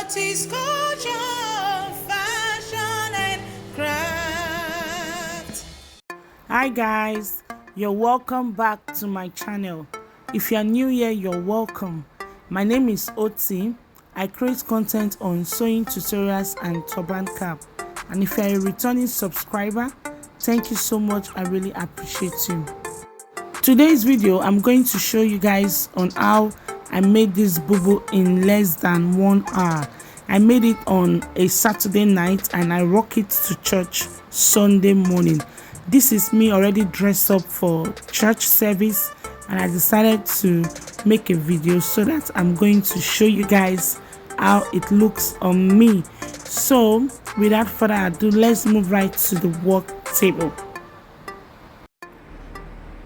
horticulture, fashion and craft. Hi guys, you're welcome back to my channel. If you're new here, you're welcome. My name is Oti. I create content on sewing tutorials and turban cap. And if you're a returning subscriber, thank you so much. I really appreciate you. Today's video, I'm going to show you guys on how I made this boubou in less than 1 hour. I made it on a Saturday night and I rock it to church Sunday morning. This is me already dressed up for church service, and I decided to make a video so that I'm going to show you guys how it looks on me. So without further ado, let's move right to the work table.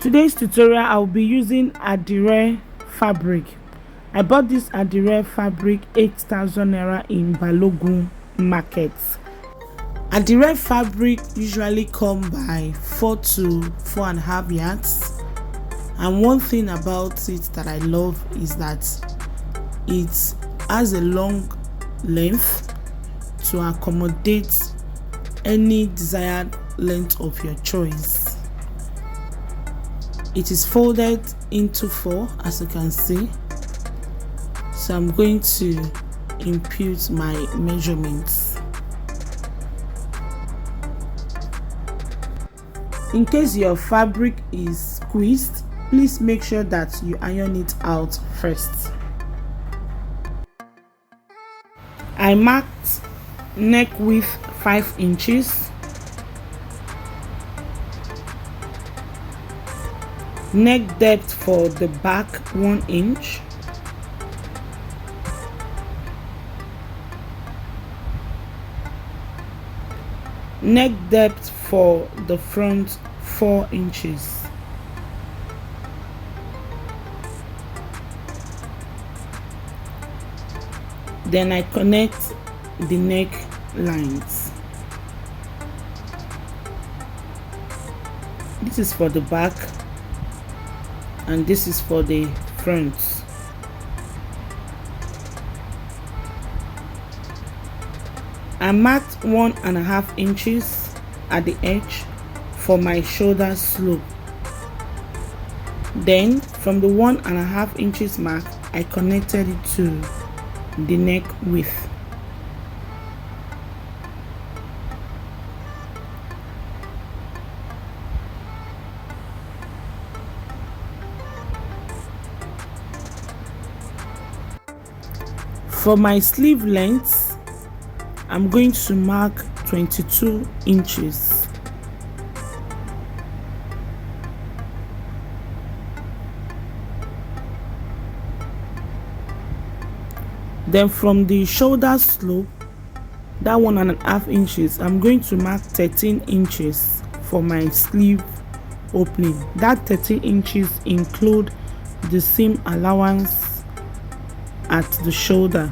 Today's tutorial, I'll be using adire fabric. I bought this adire fabric 8,000 naira in Balogun market. Adire fabric usually come by 4 to 4.5 yards, and one thing about it that I love is that it has a long length to accommodate any desired length of your choice. It is folded into 4, as you can see. So I'm going to impute my measurements. In case your fabric is squeezed, please make sure that you iron it out first. I marked neck width 5 inches, neck depth for the back 1 inch, neck depth for the front 4 inches. Then I connect the neck lines. This is for the back and this is for the front. I marked 1.5 inches at the edge for my shoulder slope. Then from the 1.5 inches mark, I connected it to the neck width. For my sleeve length, I'm going to mark 22 inches. Then from the shoulder slope, that 1.5 inches, I'm going to mark 13 inches for my sleeve opening. That 13 inches include the seam allowance at the shoulder.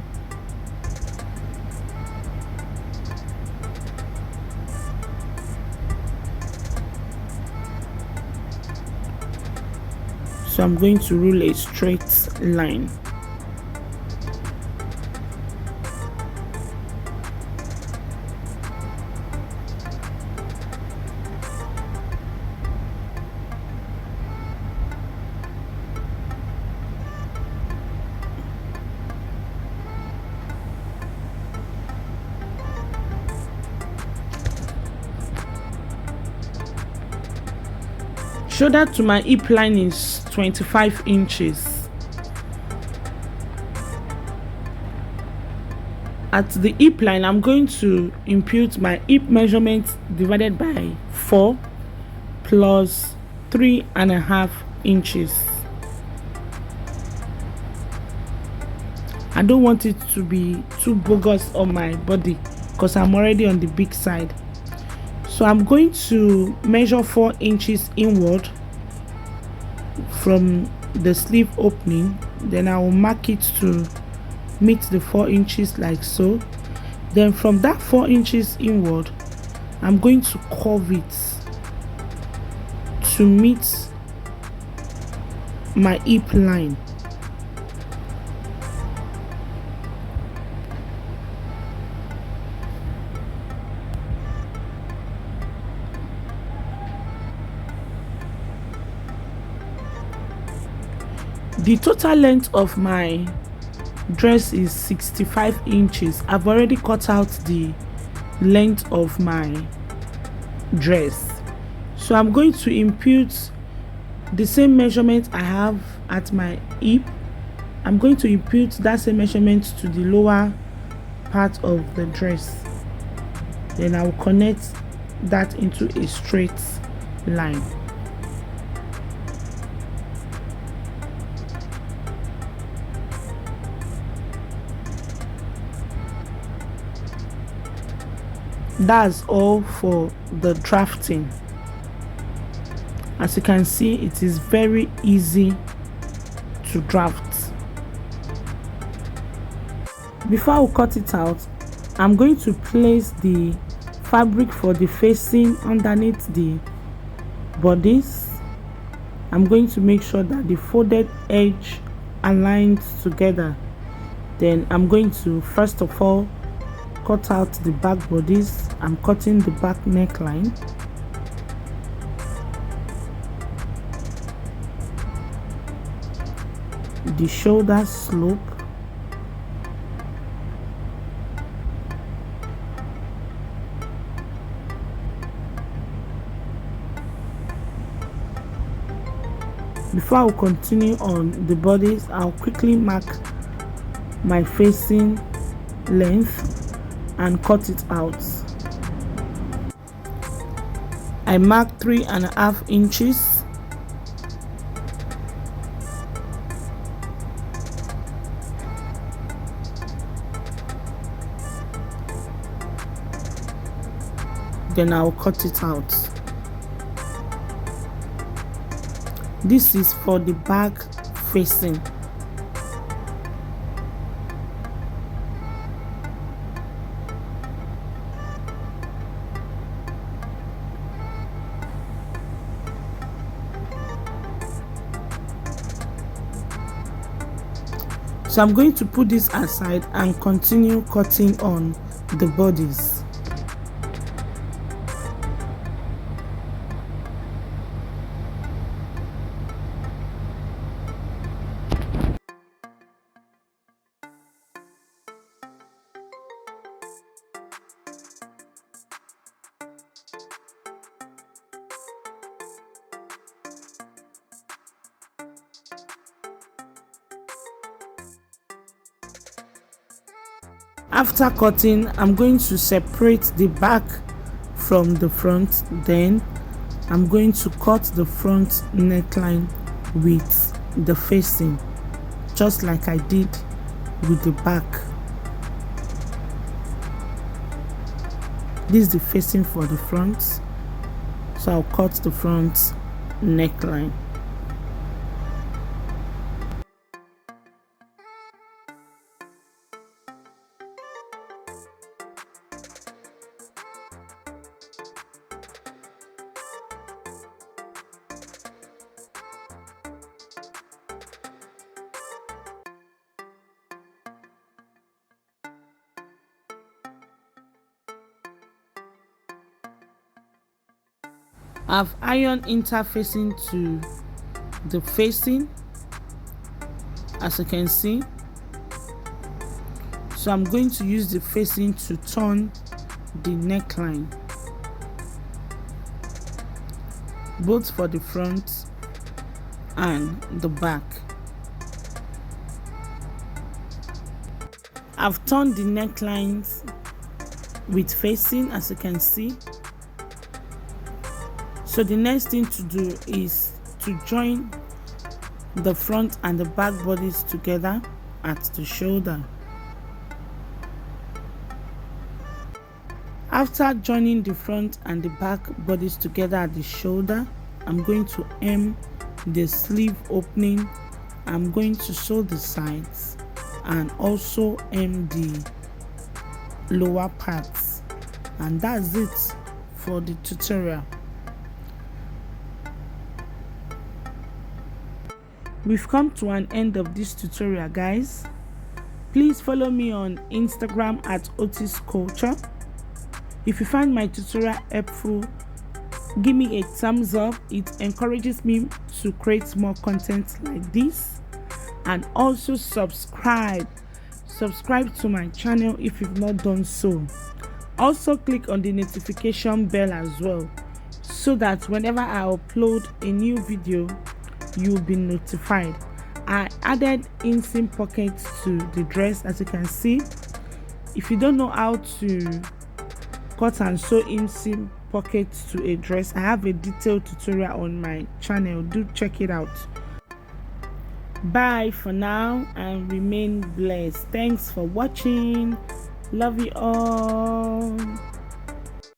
So I'm going to rule a straight line. Shoulder to my hip line is 25 inches. At the hip line, I'm going to impute my hip measurement divided by 4 plus 3.5 inches. I don't want it to be too bogus on my body because I'm already on the big side. So I'm going to measure 4 inches inward from the sleeve opening. Then I will mark it to meet the 4 inches like so. Then from that 4 inches inward, I'm going to curve it to meet my hip line. The total length of my dress is 65 inches. I've already cut out the length of my dress, so I'm going to impute the same measurement I have at my hip. I'm going to impute that same measurement to the lower part of the dress. Then I will connect that into a straight line. That's all for the drafting. As you can see, it is very easy to draft. Before I cut it out, I'm going to place the fabric for the facing underneath the bodice. I'm going to make sure that the folded edge aligns together. Then I'm going to first of all cut out the back bodice. I'm cutting the back neckline. The shoulder slope. Before I will continue on the bodies, I'll quickly mark my facing length and cut it out. I marked 3.5 inches. Then I'll cut it out. This is for the back facing. So I'm going to put this aside and continue cutting on the bodies. After cutting, I'm going to separate the back from the front. Then I'm going to cut the front neckline with the facing, just like I did with the back. This is the facing for the front, so I'll cut the front neckline. I've ironed interfacing to the facing, as you can see. So I'm going to use the facing to turn the neckline, both for the front and the back. I've turned the necklines with facing, as you can see. So the next thing to do is to join the front and the back bodies together at the shoulder. After joining the front and the back bodies together at the shoulder, I'm going to hem the sleeve opening. I'm going to sew the sides and also hem the lower parts, and that's it for the tutorial. We've come to an end of this tutorial, guys. Please follow me on Instagram at Otis Culture. If you find my tutorial helpful, give me a thumbs up. It encourages me to create more content like this. and also subscribe to my channel if you've not done so. Also click on the notification bell as well, so that whenever I upload a new video you'll be notified. I added inseam pockets to the dress, as you can see. If you don't know how to cut and sew inseam pockets to a dress, I have a detailed tutorial on my channel. Do check it out. Bye for now and remain blessed. Thanks for watching. Love you all.